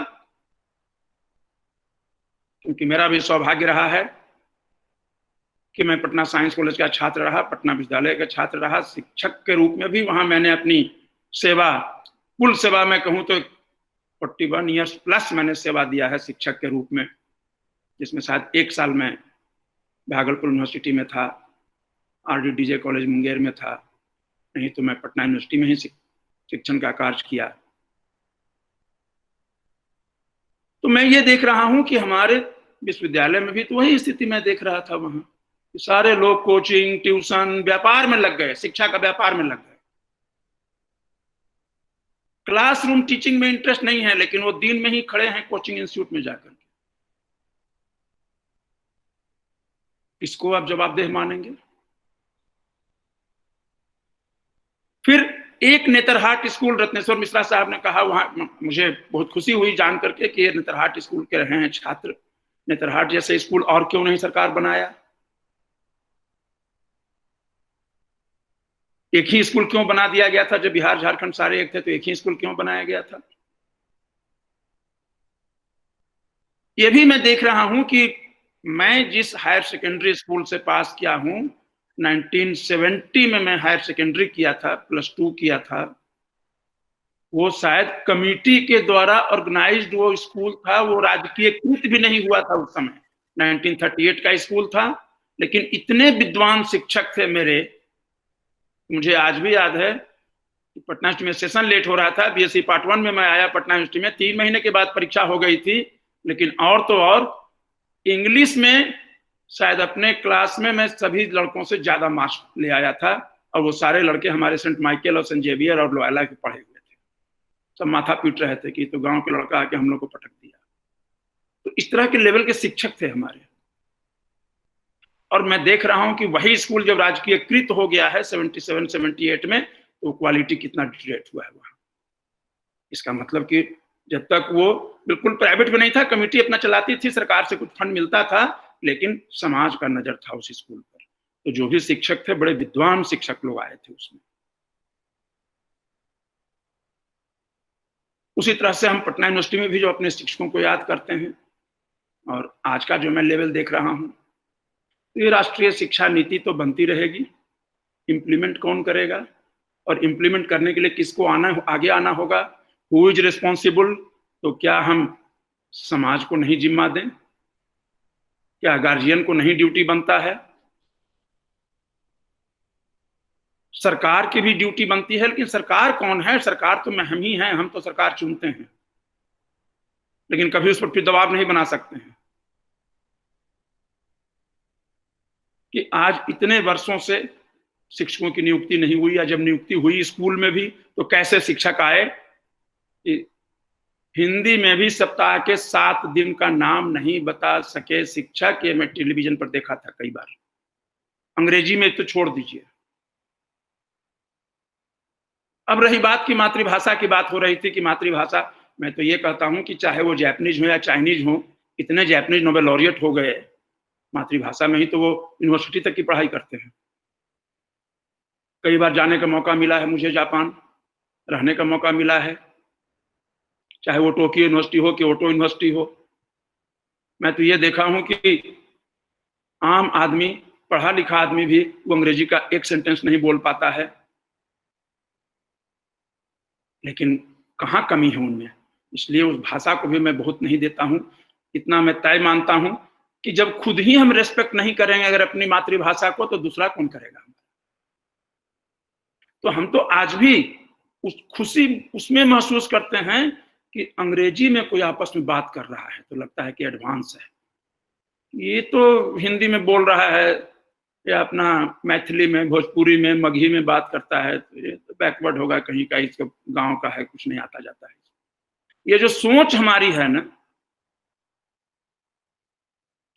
क्योंकि मेरा भी सौभाग्य रहा है कि मैं पटना साइंस कॉलेज का छात्र रहा, पटना विश्वविद्यालय का छात्र रहा, शिक्षक के रूप में भी वहां मैंने अपनी सेवा, कुल सेवा में कहूं तो 41 ईयर्स प्लस मैंने सेवा दिया है शिक्षक के रूप में, जिसमें शायद 1 साल में भागलपुर यूनिवर्सिटी में था, आरडीडीजे कॉलेज मुंगेर में था, नहीं तो मैं पटना यूनिवर्सिटी में ही शिक्षण का कार्य किया। तो मैं ये देख रहा हूं कि हमारे विश्वविद्यालय में भी तो वही स्थिति मैं देख रहा था वहां, सारे लोग कोचिंग, ट्यूशन, व्यापार में लग गए, शिक्षा का व्यापार में लग गए। क्लासरूम टीचिंग में इंटरेस्ट नहीं है, लेकिन वो दिन में ही खड़े हैं कोचिंग इंस्टीट्यूट में जाकर। इसको आप जवाबदेह मानेंगे? फिर एक नेतरहाट स्कूल, रत्नेश्वर मिश्रा साहब ने कहा, वहां मुझे बहुत खुशी हुई जान करके कि ये नेतरहाट स्कूल के रहे हैं छात्र। नेतरहाट जैसे स्कूल और क्यों नहीं सरकार बनाया? एक ही स्कूल क्यों बना दिया गया था? जब बिहार झारखंड सारे एक थे तो एक ही स्कूल क्यों बनाया गया था? ये भी मैं देख रहा हूं कि मैं जिस हायर सेकेंडरी स्कूल से पास किया हूं, 1970 में मैं हायर सेकेंडरी किया था, +2 किया था, वो शायद कमिटी के द्वारा ऑर्गेनाइज्ड वो स्कूल था, वो राजकीयकृत भी नहीं हुआ था उस समय। 1938 का स्कूल था, लेकिन इतने विद्वान शिक्षक थे मेरे, मुझे आज भी याद है कि पटना यूनिवर्सिटी में सेशन लेट हो रहा था। बीएससी पार्ट 1 में मैं आया पटना यूनिवर्सिटी में, 3 महीने के बाद परीक्षा हो गई थी, लेकिन और तो और इंग्लिश में शायद अपने क्लास में मैं सभी लड़कों से ज्यादा मार्क्स ले आया था, और वो सारे लड़के हमारे सेंट माइकल और सेंट जेवियर और लोयला के पढ़े हुए थे। सब माथा पीट रहे थे कि तो गांव के लड़का आके हम लोग को पटक दिया। तो इस तरह के लेवल के शिक्षक थे हमारे। और मैं देख रहा हूं कि वही स्कूल जब राजकीयकृत हो गया है 77-78 में, तो क्वालिटी कितना डिटेरेट हुआ है वहां। इसका मतलब कि जब तक वो बिल्कुल प्राइवेट में नहीं था, कमिटी अपना चलाती थी, सरकार से कुछ फंड मिलता था, लेकिन समाज का नजर था उस स्कूल पर। तो जो भी शिक्षक थे, बड़े विद्वान शिक्षक लोग आए थे उसमें। उसी तरह से हम पटना यूनिवर्सिटी में भी जो अपने शिक्षकों को याद करते हैं, और आज का जो मैं लेवल देख रहा हूं, तो ये राष्ट्रीय शिक्षा नीति तो बनती रहेगी, इंप्लीमेंट कौन करेगा, और इंप्लीमेंट करने के लिए किसको आगे आना होगा, हु इज रिस्पॉन्सिबल। तो क्या हम समाज को नहीं जिम्मा दें? क्या गार्जियन को नहीं ड्यूटी बनता है? सरकार की भी ड्यूटी बनती है, लेकिन सरकार कौन है? सरकार तो हम ही हैं, हम तो सरकार चुनते हैं, लेकिन कभी उस पर फिर दबाव नहीं बना सकते हैं कि आज इतने वर्षों से शिक्षकों की नियुक्ति नहीं हुई, या जब नियुक्ति हुई स्कूल में भी तो कैसे शिक्षक आए कि हिंदी में भी सप्ताह के 7 दिन का नाम नहीं बता सके शिक्षक। ये मैं टेलीविजन पर देखा था कई बार। अंग्रेजी में तो छोड़ दीजिए। अब रही बात की मातृभाषा की बात हो रही थी कि मातृभाषा, मैं तो ये कहता हूं कि चाहे वो जापानीज हो या चाइनीज हो, इतने जापानीज नोबेल लॉरिएट हो गए मातृभाषा में ही, तो वो यूनिवर्सिटी तक की पढ़ाई करते हैं। कई बार जाने का मौका मिला है मुझे, जापान रहने का मौका मिला है, चाहे वो टोक्यो यूनिवर्सिटी हो, क्योटो यूनिवर्सिटी हो। मैं तो ये देखा हूं कि आम आदमी, पढ़ा लिखा आदमी भी वो अंग्रेजी का एक सेंटेंस नहीं बोल पाता है, लेकिन कहाँ कमी है उनमें। इसलिए उस भाषा को भी मैं बहुत नहीं देता हूं। इतना मैं तय मानता हूं कि जब खुद ही हम रेस्पेक्ट नहीं करेंगे अगर अपनी मातृभाषा को, तो दूसरा कौन करेगा? तो हम तो आज भी उस खुशी उसमें महसूस करते हैं कि अंग्रेजी में कोई आपस में बात कर रहा है तो लगता है कि एडवांस है। ये तो हिंदी में बोल रहा है, या अपना मैथिली में, भोजपुरी में, मगही में बात करता है, तो ये तो बैकवर्ड होगा कहीं का, इसका गांव का है, कुछ नहीं आता जाता है। ये जो सोच हमारी है ना,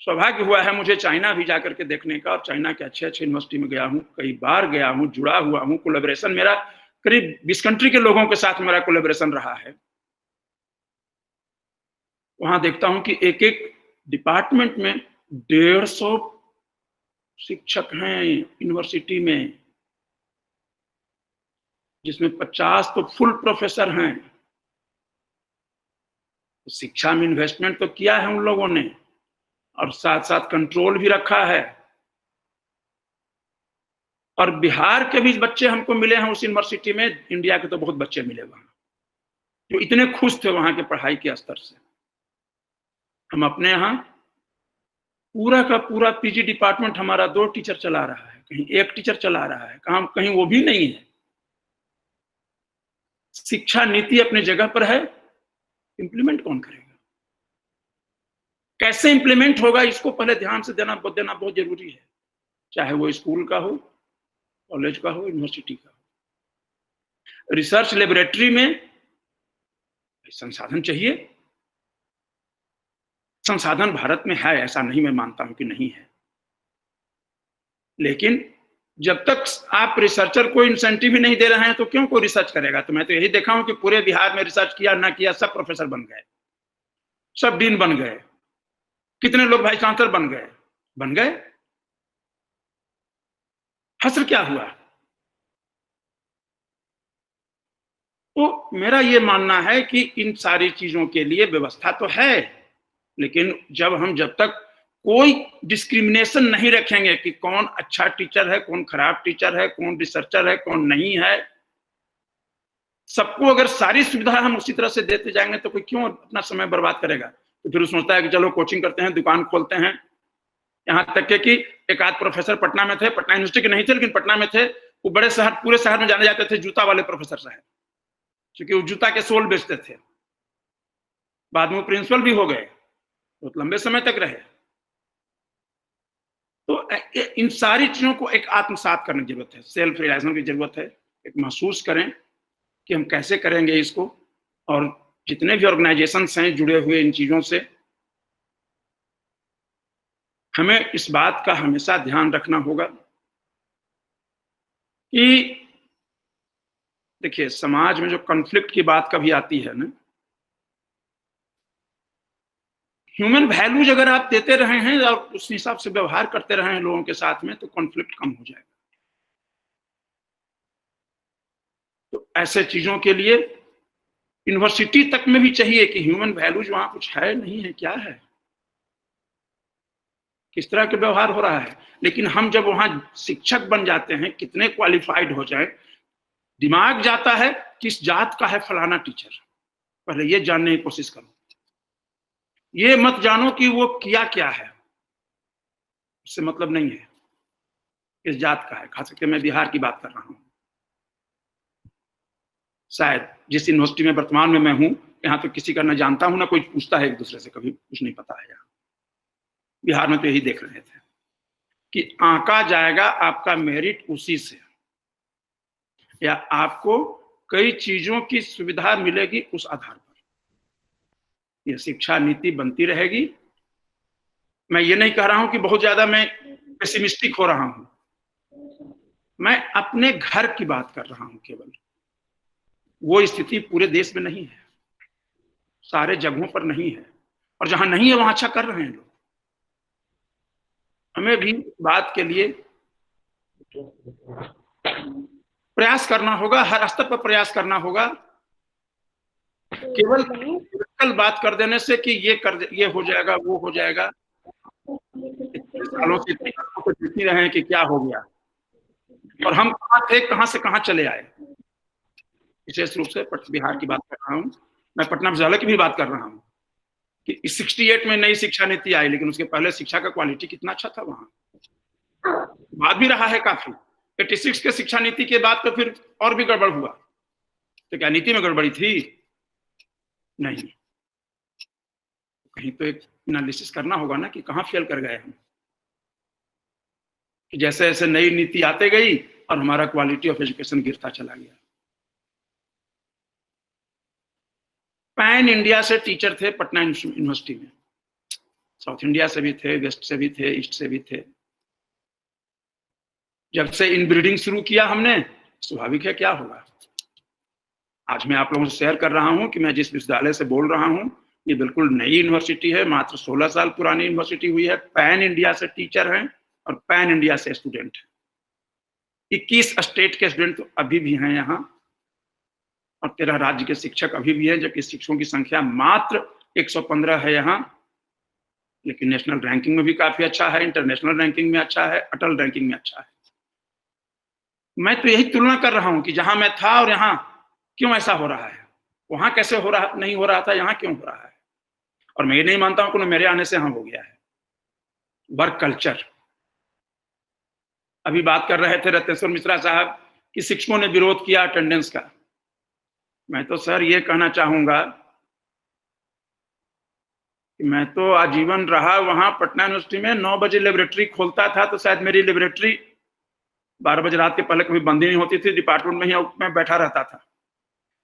सौभाग्य हुआ है मुझे चाइना भी जाकर के देखने का, और चाइना के अच्छे अच्छे यूनिवर्सिटी में गया हूँ, कई बार गया हूँ, जुड़ा हुआ हूँ। कोलैबोरेशन मेरा करीब 20 कंट्री के लोगों के साथ मेरा कोलैबोरेशन रहा है। वहां देखता हूं कि एक एक डिपार्टमेंट में 150 शिक्षक हैं यूनिवर्सिटी में, जिसमें 50 तो फुल प्रोफेसर हैं। तो शिक्षा में इन्वेस्टमेंट तो किया है उन लोगों ने, और साथ साथ कंट्रोल भी रखा है। और बिहार के भी बच्चे हमको मिले हैं उस यूनिवर्सिटी में, इंडिया के तो बहुत बच्चे मिले वहां, जो इतने खुश थे वहां के पढ़ाई के स्तर से। हम अपने यहाँ पूरा का पूरा पीजी डिपार्टमेंट हमारा 2 टीचर चला रहा है, कहीं 1 टीचर चला रहा है, कहीं वो भी नहीं है। शिक्षा नीति अपने जगह पर है, इंप्लीमेंट कौन करेगा? कैसे इंप्लीमेंट होगा, इसको पहले ध्यान से देना बहुत जरूरी है, चाहे वो स्कूल का हो, कॉलेज का हो, यूनिवर्सिटी का हो। रिसर्च लेबोरेटरी में संसाधन चाहिए। संसाधन भारत में है, ऐसा नहीं मैं मानता हूं कि नहीं है, लेकिन जब तक आप रिसर्चर को इंसेंटिव ही नहीं दे रहे हैं तो क्यों कोई रिसर्च करेगा? तो मैं तो यही देखा हूं कि पूरे बिहार में रिसर्च किया ना किया, सब प्रोफेसर बन गए, सब डीन बन गए, कितने लोग वाइस चांसलर बन गए। हसर क्या हुआ? तो मेरा ये मानना है कि इन सारी चीजों के लिए व्यवस्था तो है, लेकिन जब तक कोई डिस्क्रिमिनेशन नहीं रखेंगे कि कौन अच्छा टीचर है, कौन खराब टीचर है, कौन रिसर्चर है, कौन नहीं है, सबको अगर सारी सुविधा हम उसी तरह से देते जाएंगे तो कोई क्यों अपना समय बर्बाद करेगा। तो फिर सोचता है कि चलो कोचिंग करते हैं, दुकान खोलते हैं। यहाँ तक के कि एक आध प्रोफेसर पटना में थे, पटना यूनिवर्सिटी के नहीं थे लेकिन पटना में थे, वो बड़े शहर, पूरे शहर में जाने जाते थे जूता वाले प्रोफेसर साहब, क्योंकि वो जूता के सोल बेचते थे। बाद में वो प्रिंसिपल भी हो गए, बहुत लंबे समय तक रहे। तो इन सारी चीजों को एक आत्मसात करने की जरूरत है, सेल्फ रियलाइजेशन की जरूरत है। एक महसूस करें कि हम कैसे करेंगे इसको, और जितने भी ऑर्गेनाइजेशंस हैं जुड़े हुए इन चीजों से, हमें इस बात का हमेशा ध्यान रखना होगा कि देखिए, समाज में जो कॉन्फ्लिक्ट की बात कभी आती है ना, ह्यूमन वैल्यूज अगर आप देते रहे हैं और उस हिसाब से व्यवहार करते रहे हैं लोगों के साथ में, तो कॉन्फ्लिक्ट कम हो जाएगा। तो ऐसे चीजों के लिए यूनिवर्सिटी तक में भी चाहिए कि ह्यूमन वैल्यूज वहां कुछ है नहीं है, क्या है, किस तरह के व्यवहार हो रहा है। लेकिन हम जब वहां शिक्षक बन जाते हैं, कितने क्वालिफाइड हो जाए, दिमाग जाता है किस जात का है फलाना टीचर, पहले ये जानने की कोशिश करो। ये मत जानो कि वो किया क्या है, उससे मतलब नहीं है किस जात का है। खास करके मैं बिहार की बात कर रहा हूं। शायद जिस यूनिवर्सिटी में वर्तमान में मैं हूं, यहाँ तो किसी का ना जानता हूं ना कोई पूछता है एक दूसरे से, कभी कुछ नहीं पता है। यहाँ बिहार में तो यही देख रहे थे कि आंका जाएगा आपका मेरिट उसी से, या आपको कई चीजों की सुविधा मिलेगी उस आधार पर। यह शिक्षा नीति बनती रहेगी। मैं ये नहीं कह रहा हूं कि बहुत ज्यादा मैं पेसिमिस्टिक हो रहा हूं, मैं अपने घर की बात कर रहा हूं केवल। वो स्थिति पूरे देश में नहीं है, सारे जगहों पर नहीं है, और जहां नहीं है वहां अच्छा कर रहे हैं लोग। हमें भी बात के लिए प्रयास करना होगा, हर स्तर पर प्रयास करना होगा। केवल कल बात कर देने से कि ये हो जाएगा, वो हो जाएगा, सालों से देखते रहे हैं कि क्या हो गया और हम कहाँ थे, कहां से कहां चले आए। विशेष रूप से बिहार की बात कर रहा हूं, मैं पटना विश्वविद्यालय की भी बात कर रहा हूं कि 68 में नई शिक्षा नीति आई, लेकिन उसके पहले शिक्षा का क्वालिटी कितना अच्छा था। वहां बात भी रहा है काफी। 86 के शिक्षा नीति के बाद तो फिर और भी गड़बड़ हुआ। तो क्या नीति में गड़बड़ी थी? नहीं, कहीं तो एक एनालिसिस करना होगा ना कि कहां फेल कर गए हम। जैसे जैसे नई नीति आते गई और हमारा क्वालिटी ऑफ एजुकेशन गिरता चला गया। पैन इंडिया से टीचर थे पटना यूनिवर्सिटी में, साउथ इंडिया से भी थे, वेस्ट से भी थे, ईस्ट से भी थे। जब से इनब्रीडिंग शुरू किया हमने, स्वाभाविक है क्या होगा। आज मैं आप लोगों से शेयर कर रहा हूं कि मैं जिस विश्वविद्यालय से बोल रहा हूं, ये बिल्कुल नई यूनिवर्सिटी है, मात्र 16 साल पुरानी यूनिवर्सिटी हुई है। पैन इंडिया से टीचर हैं और पैन इंडिया से स्टूडेंट हैं। 21 स्टेट के स्टूडेंट तो अभी भी हैं यहाँ, और 13 राज्य के शिक्षक अभी भी हैं, जबकि शिक्षकों की संख्या मात्र 115 है यहाँ। लेकिन नेशनल रैंकिंग में भी काफी अच्छा है, इंटरनेशनल रैंकिंग में अच्छा है, अटल रैंकिंग में अच्छा है। मैं तो यही तुलना कर रहा हूं कि जहां मैं था और यहाँ क्यों ऐसा हो रहा है, वहां कैसे हो रहा नहीं हो रहा था, यहाँ क्यों हो रहा है। और मैं ये नहीं मानता हूं कि मेरे आने से यहाँ हो गया है। वर्क कल्चर, अभी बात कर रहे थे रत्नेश्वर मिश्रा साहब कि शिक्षकों ने विरोध किया अटेंडेंस का। मैं तो सर ये कहना चाहूंगा कि मैं तो आजीवन रहा वहां पटना यूनिवर्सिटी में। 9 बजे लेबोरेटरी खोलता था तो शायद मेरी लेबोरेटरी 12 बजे रात के पहले कभी बंद नहीं होती थी, डिपार्टमेंट में ही मैं बैठा रहता था।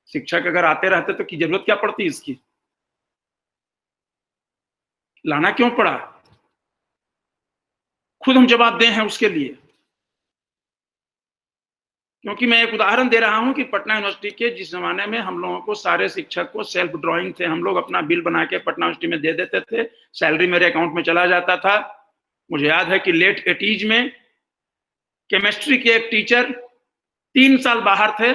शिक्षक अगर आते रहते तो की जरूरत क्या पड़ती इसकी, लाना क्यों पड़ा। खुद हम जवाबदेह हैं उसके लिए। क्योंकि मैं एक उदाहरण दे रहा हूं कि पटना यूनिवर्सिटी के जिस जमाने में हम लोगों को सारे शिक्षक को सेल्फ ड्राइंग थे, हम लोग अपना बिल बना के पटना यूनिवर्सिटी में दे देते थे, सैलरी मेरे अकाउंट में चला जाता था। मुझे याद है कि लेट 80s में केमिस्ट्री के एक टीचर 3 साल बाहर थे,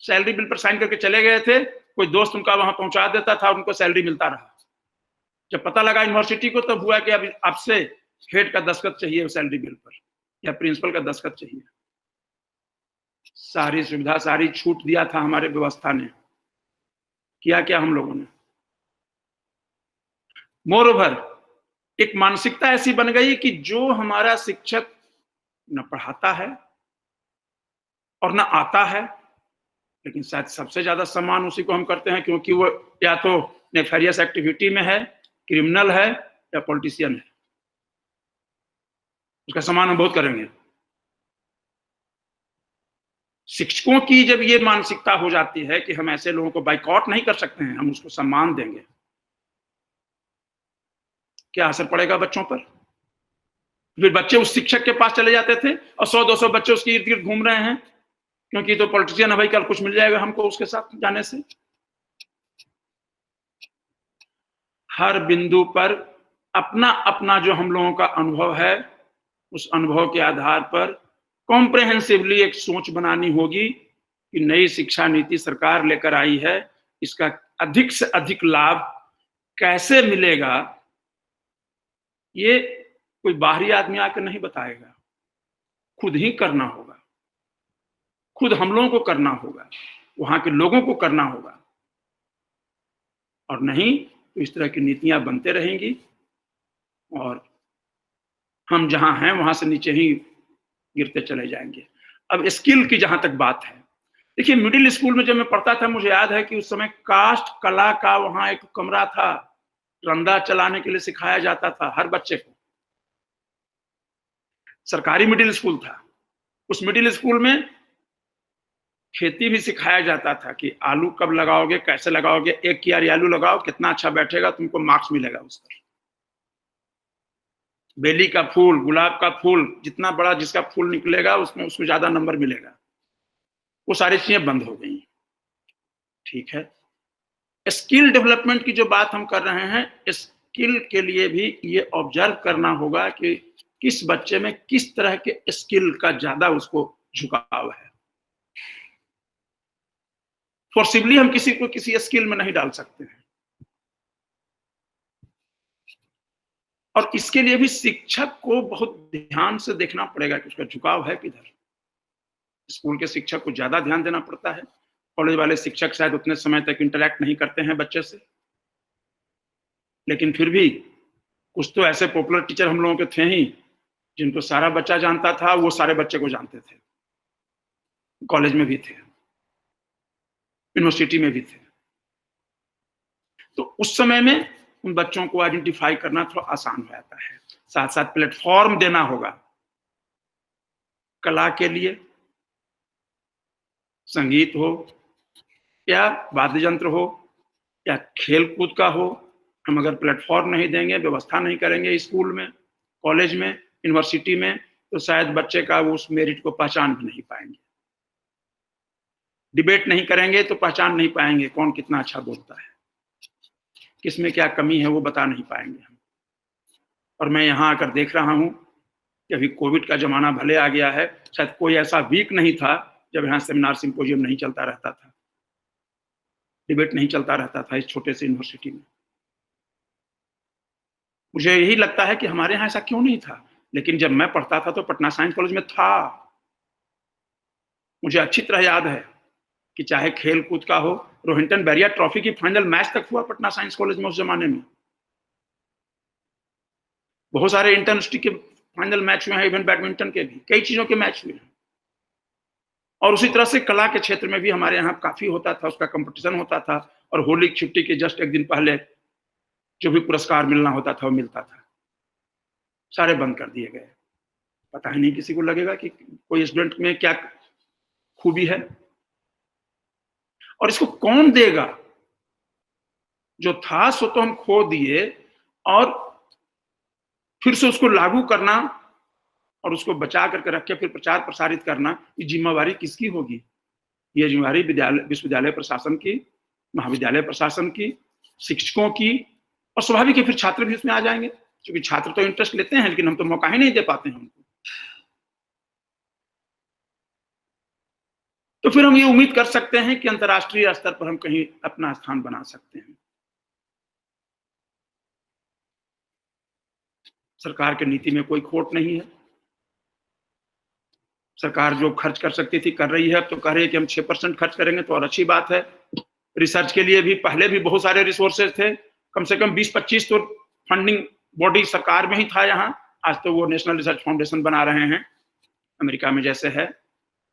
सैलरी बिल पर साइन करके चले गए थे, कोई दोस्त उनका वहां पहुंचा देता था, उनको सैलरी मिलता रहा। जब पता लगा यूनिवर्सिटी को, तब हुआ कि अब आपसे हेड का दस्तखत चाहिए सैलरी बिल पर, या प्रिंसिपल का दस्तखत चाहिए। सारी सुविधा, सारी छूट दिया था हमारे व्यवस्था ने। किया क्या हम लोगों ने? मोर ओवर एक मानसिकता ऐसी बन गई कि जो हमारा शिक्षक न पढ़ाता है और न आता है, लेकिन शायद सबसे ज्यादा सम्मान उसी को हम करते हैं, क्योंकि वो या तो नेफेरियस एक्टिविटी में है, क्रिमिनल है, या पॉलिटिशियन है। उसका सम्मान हम बहुत करेंगे। शिक्षकों की जब ये मानसिकता हो जाती है कि हम ऐसे लोगों को बाइकआउट नहीं कर सकते हैं, हम उसको सम्मान देंगे, क्या असर पड़ेगा बच्चों पर? फिर बच्चे उस शिक्षक के पास चले जाते थे और 100-200 बच्चे उसके इर्द गिर्द घूम रहे हैं, क्योंकि तो पॉलिटिशियन है भाई, कल कुछ मिल जाएगा हमको उसके साथ जाने से। हर बिंदु पर अपना अपना जो हम लोगों का अनुभव है, उस अनुभव के आधार पर कॉम्प्रहेंसिवली एक सोच बनानी होगी कि नई शिक्षा नीति सरकार लेकर आई है, इसका अधिक से अधिक लाभ कैसे मिलेगा, ये कोई बाहरी आदमी आकर नहीं बताएगा, खुद ही करना होगा, खुद हम लोगों को करना होगा, वहां के लोगों को करना होगा। और नहीं तो इस तरह की नीतियां बनते रहेंगी और हम जहां हैं वहां से नीचे ही गिरते चले जाएंगे। अब स्किल की जहां तक बात है, देखिए मिडिल स्कूल में जब मैं पढ़ता था, मुझे याद है कि उस समय काष्ठ कला का वहां एक कमरा था, रंदा चलाने के लिए सिखाया जाता था हर बच्चे को। सरकारी मिडिल स्कूल था। उस मिडिल स्कूल में खेती भी सिखाया जाता था कि आलू कब लगाओगे, कैसे लगाओगे, एक क्यारी आलू लगाओ, कितना अच्छा बैठेगा, तुमको मार्क्स मिलेगा उस पर। बेली का फूल, गुलाब का फूल, जितना बड़ा जिसका फूल निकलेगा उसमें उसको ज्यादा नंबर मिलेगा। वो सारी चीजें बंद हो गई। ठीक है, स्किल डेवलपमेंट की जो बात हम कर रहे हैं, स्किल के लिए भी ये ऑब्जर्व करना होगा कि किस बच्चे में किस तरह के स्किल का ज्यादा उसको झुकाव है। फोर्सिबली हम किसी को किसी स्किल में नहीं डाल सकते हैं, और इसके लिए भी शिक्षक को बहुत ध्यान से देखना पड़ेगा कि उसका झुकाव है किधर। स्कूल के शिक्षक को ज्यादा ध्यान देना पड़ता है, कॉलेज वाले शिक्षक शायद उतने समय तक इंटरेक्ट नहीं करते हैं बच्चे से, लेकिन फिर भी कुछ तो ऐसे पॉपुलर टीचर हम लोगों के थे ही जिनको सारा बच्चा जानता था, वो सारे बच्चे को जानते थे। कॉलेज में भी थे, यूनिवर्सिटी में भी थे। तो उस समय में उन बच्चों को आइडेंटिफाई करना थोड़ा आसान हो जाता है। साथ साथ प्लेटफॉर्म देना होगा कला के लिए, संगीत हो या वाद्य यंत्र हो या खेल कूद का हो। हम अगर प्लेटफॉर्म नहीं देंगे, व्यवस्था नहीं करेंगे स्कूल में, कॉलेज में, यूनिवर्सिटी में, तो शायद बच्चे का वो उस मेरिट को पहचान भी नहीं पाएंगे। डिबेट नहीं करेंगे तो पहचान नहीं पाएंगे कौन कितना अच्छा बोलता है, किसमें क्या कमी है वो बता नहीं पाएंगे हम। और मैं यहाँ आकर देख रहा हूँ कि अभी कोविड का जमाना भले आ गया है, शायद कोई ऐसा वीक नहीं था जब यहाँ सेमिनार सिंपोजियम नहीं चलता रहता था, डिबेट नहीं चलता रहता था इस छोटे से यूनिवर्सिटी में। मुझे यही लगता है कि हमारे यहाँ ऐसा क्यों नहीं था, लेकिन जब मैं पढ़ता था तो पटना साइंस कॉलेज में था। मुझे अच्छी तरह याद है कि चाहे खेल कूद का हो, रोहिंटन बैरिया ट्रॉफी की फाइनल मैच तक हुआ पटना साइंस कॉलेज में उस जमाने में। बहुत सारे इंटरयूनिवर्सिटी के फाइनल मैच हुए हैं, इवन बैडमिंटन के भी कई चीजों के मैच हुए हैं। और उसी तरह से कला के क्षेत्र में भी हमारे यहाँ काफी होता था, उसका कंपटीशन होता था, और होली की छुट्टी के जस्ट एक दिन पहले जो भी पुरस्कार मिलना होता था वो मिलता था। सारे बंद कर दिए गए। पता ही नहीं किसी को लगेगा कि कोई स्टूडेंट में क्या खूबी है, और इसको कौन देगा। जो था सो तो हम खो दिए, और फिर से उसको लागू करना और उसको बचा करके रख के फिर प्रचार प्रसारित करना, ये जिम्मेवारी किसकी होगी? ये जिम्मेवारी विश्वविद्यालय प्रशासन की, महाविद्यालय प्रशासन की, शिक्षकों की, और स्वाभाविक है फिर छात्र भी उसमें आ जाएंगे, क्योंकि छात्र तो इंटरेस्ट लेते हैं लेकिन हम तो मौका ही नहीं दे पाते हैं उनको। तो फिर हम ये उम्मीद कर सकते हैं कि अंतर्राष्ट्रीय स्तर पर हम कहीं अपना स्थान बना सकते हैं। सरकार की नीति में कोई खोट नहीं है। सरकार जो खर्च कर सकती थी कर रही है। अब तो कह रही है कि हम 6% खर्च करेंगे तो और अच्छी बात है। रिसर्च के लिए भी पहले भी बहुत सारे रिसोर्सेज थे, कम से कम 20-25 तो फंडिंग बॉडी सरकार में ही था यहाँ। आज तो वो नेशनल रिसर्च फाउंडेशन बना रहे हैं, अमेरिका में जैसे है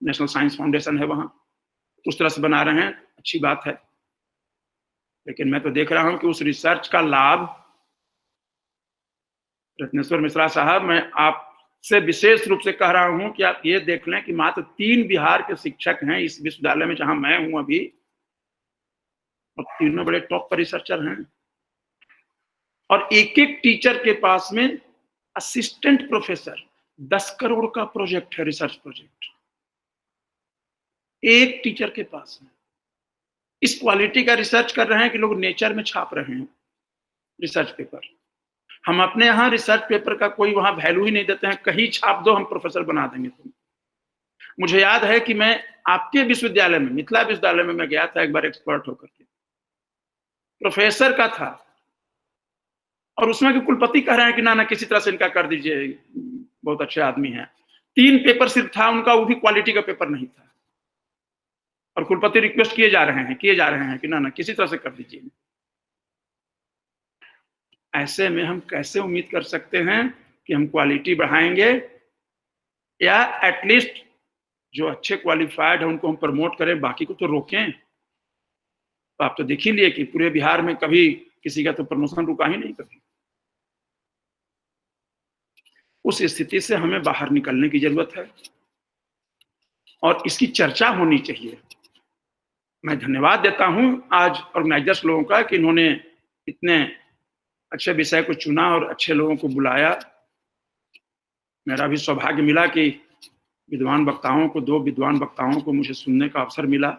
नेशनल साइंस फाउंडेशन है वहाँ, उस तरह से बना रहे हैं, अच्छी बात है। लेकिन मैं तो देख रहा हूँ कि उस रिसर्च का लाभ, रत्नेश्वर मिश्रा साहब, मैं आपसे विशेष रूप से कह रहा हूँ कि आप ये देख लें कि मात्र 3 बिहार के शिक्षक हैं इस विश्वविद्यालय में जहां मैं हूं अभी, और तीनों बड़े टॉप पर रिसर्चर हैं। और एक एक टीचर के पास में असिस्टेंट प्रोफेसर, 10 करोड़ का प्रोजेक्ट है, रिसर्च प्रोजेक्ट एक टीचर के पास में। इस क्वालिटी का रिसर्च कर रहे हैं कि लोग नेचर में छाप रहे हैं रिसर्च पेपर। हम अपने यहाँ रिसर्च पेपर का कोई वहां वैल्यू ही नहीं देते हैं, कहीं छाप दो हम प्रोफेसर बना देंगे तुम। मुझे याद है कि मैं आपके विश्वविद्यालय में, मिथिला विश्वविद्यालय में मैं गया था एक बार एक्सपर्ट होकर के, प्रोफेसर का था, और उसमें के कुलपति कह रहे हैं कि ना ना किसी तरह से इनका कर दीजिए, बहुत अच्छे आदमी हैं। 3 पेपर सिर्फ था उनका, वो भी क्वालिटी का पेपर नहीं था, और कुलपति रिक्वेस्ट किए जा रहे हैं कि ना ना किसी तरह से कर दीजिए। ऐसे में हम कैसे उम्मीद कर सकते हैं कि हम क्वालिटी बढ़ाएंगे, या एटलीस्ट जो अच्छे क्वालिफाइड है उनको हम प्रमोट करें, बाकी को तो रोकें। तो आप तो देख ही लिए कि पूरे बिहार में कभी किसी का तो प्रमोशन रुका ही नहीं कभी। उस स्थिति से हमें बाहर निकलने की जरूरत है और इसकी चर्चा होनी चाहिए। मैं धन्यवाद देता हूं आज ऑर्गेनाइजर्स लोगों का कि इन्होंने इतने अच्छे विषय को चुना और अच्छे लोगों को बुलाया। मेरा भी सौभाग्य मिला कि विद्वान वक्ताओं को, 2 विद्वान वक्ताओं को मुझे सुनने का अवसर मिला।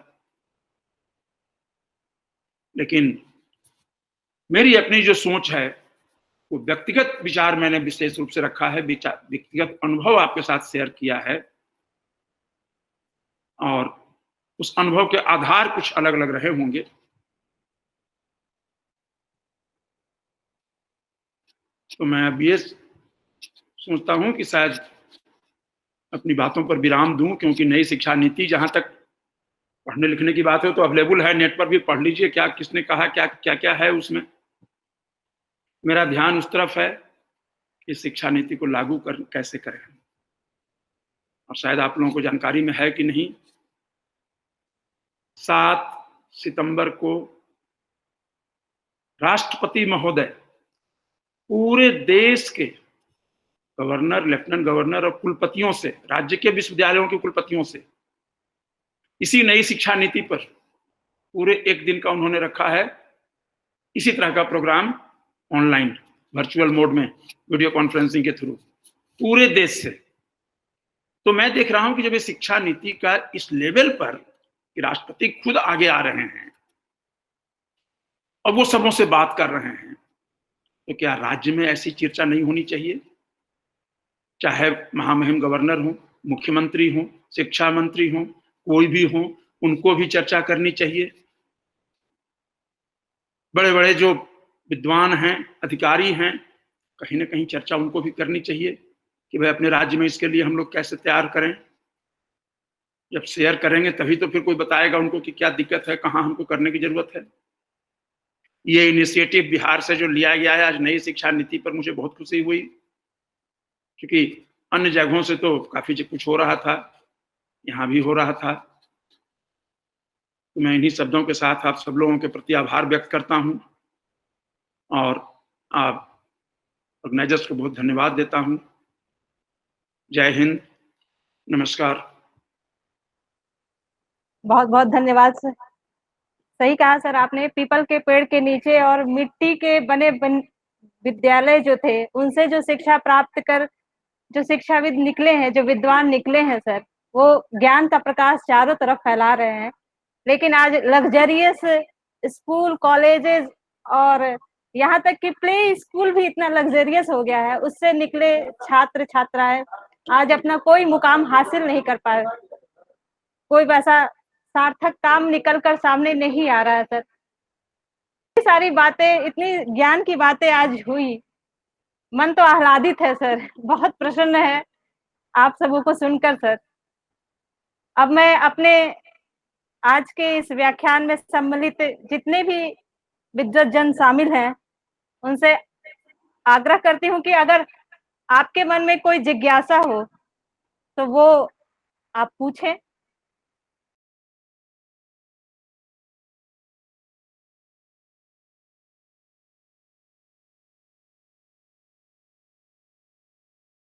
लेकिन मेरी अपनी जो सोच है वो व्यक्तिगत विचार मैंने विशेष रूप से रखा है, व्यक्तिगत अनुभव आपके साथ शेयर किया है, और उस अनुभव के आधार कुछ अलग अलग रहे होंगे। तो मैं अब ये सोचता हूं कि शायद अपनी बातों पर विराम दूं, क्योंकि नई शिक्षा नीति, जहां तक पढ़ने लिखने की बात है तो अवेलेबल है, नेट पर भी पढ़ लीजिए क्या किसने कहा, क्या क्या क्या है उसमें। मेरा ध्यान उस तरफ है कि शिक्षा नीति को लागू कैसे करें। और शायद आप लोगों को जानकारी में है कि नहीं, 7 सितंबर को राष्ट्रपति महोदय पूरे देश के गवर्नर, लेफ्टिनेंट गवर्नर और कुलपतियों से, राज्य के विश्वविद्यालयों के कुलपतियों से, इसी नई शिक्षा नीति पर पूरे 1 दिन का उन्होंने रखा है, इसी तरह का प्रोग्राम ऑनलाइन वर्चुअल मोड में वीडियो कॉन्फ्रेंसिंग के थ्रू पूरे देश से। तो मैं देख रहा हूं कि जब ये शिक्षा नीति का इस लेवल पर कि राष्ट्रपति खुद आगे आ रहे हैं और वो सबों से बात कर रहे हैं, तो क्या राज्य में ऐसी चर्चा नहीं होनी चाहिए? चाहे महामहिम गवर्नर हो, मुख्यमंत्री हो, शिक्षा मंत्री हो, कोई भी हो, उनको भी चर्चा करनी चाहिए। बड़े बड़े जो विद्वान हैं, अधिकारी हैं, कहीं ना कहीं चर्चा उनको भी करनी चाहिए कि भाई अपने राज्य में इसके लिए हम लोग कैसे तैयार करें। जब शेयर करेंगे तभी तो फिर कोई बताएगा उनको कि क्या दिक्कत है, कहाँ हमको करने की जरूरत है। ये इनिशिएटिव बिहार से जो लिया गया है आज नई शिक्षा नीति पर, मुझे बहुत खुशी हुई, क्योंकि अन्य जगहों से तो काफी कुछ हो रहा था, यहाँ भी हो रहा था। तो मैं इन्हीं शब्दों के साथ आप सब लोगों के प्रति आभार व्यक्त करता हूँ और आप ऑर्गेनाइजर्स को बहुत धन्यवाद देता हूँ। जय हिंद, नमस्कार। बहुत बहुत धन्यवाद सर। सही कहा सर आपने, पीपल के पेड़ के नीचे और मिट्टी के बने विद्यालय जो थे, उनसे जो शिक्षा प्राप्त कर जो शिक्षाविद निकले हैं, जो विद्वान निकले हैं सर, वो ज्ञान का प्रकाश चारों तरफ फैला रहे हैं। लेकिन आज लग्जरियस स्कूल, कॉलेजेस और यहाँ तक कि प्ले स्कूल भी इतना लग्जरियस हो गया है, उससे निकले छात्र छात्राएं आज अपना कोई मुकाम हासिल नहीं कर पाए, कोई वैसा सार्थक काम निकल कर सामने नहीं आ रहा है सर। इतनी सारी बातें, इतनी ज्ञान की बातें आज हुई, मन तो आह्लादित है सर, बहुत प्रसन्न है आप सबों को सुनकर सर। अब मैं अपने आज के इस व्याख्यान में सम्मिलित जितने भी विद्वत जन शामिल हैं उनसे आग्रह करती हूँ कि अगर आपके मन में कोई जिज्ञासा हो तो वो आप पूछें।